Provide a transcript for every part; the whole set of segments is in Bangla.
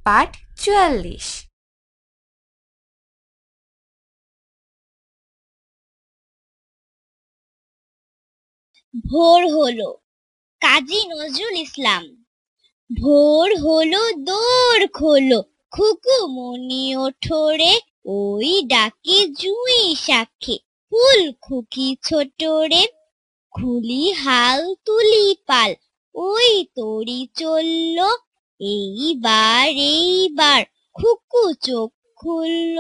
পাঠ ৪৪। ভোর হলো, কাজী নজরুল ইসলাম। ভোর হলো, দোর খোলো, খুকুমনি ওঠো রে, ওই ডাকে জুঁই শাখে ফুল খুকি ছোট রে। খুলি হাল তুলি পাল, ওই তরি চলল, এইবার খুকু চোখ খুলল।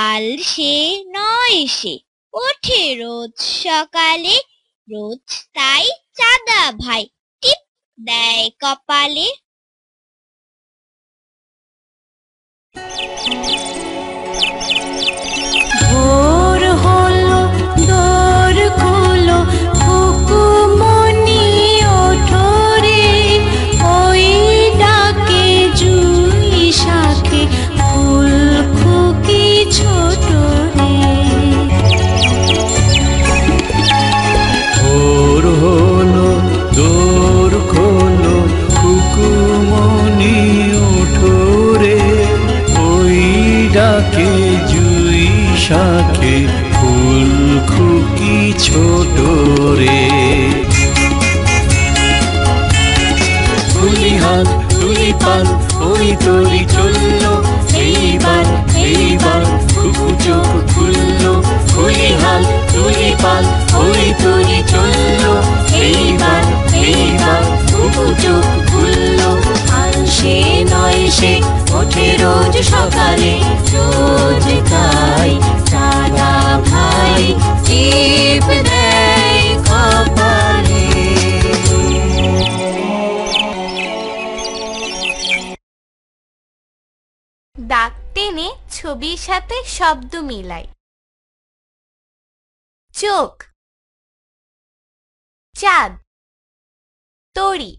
আল সে নয় সে ওঠে রোজ সকালে, রোজ তাই চাঁদা ভাই টিপ দেয় কপালে। ভোর হলো, দোর খোলো, খুকুমনি ওঠো রে, ওই ডাকে জুঁই শাখে ফুল খুকি ছোট রে। ভোর হলো, দোর খোলো, খুকুমনি ওঠো রে, ওই ডাকে জুঁই শাখে ফুল খুকি ছোট রে। তুলি হাল তুলি পাল, ওই তরি চলল, এইবার খুকু চোখ খুলল। তুলি হাল তুলি পাল, ওই তরি চলল, এইবার খুকু চোখ খুলল। আর সে নয় সে ওঠে রোজ সকালে, রোজ তাই চাঁদা ভাই টিপ দেয় কপালে। দাগ টেনে ছবির সাথে শব্দ মিলাই। চোখ, চাঁদ, তরি।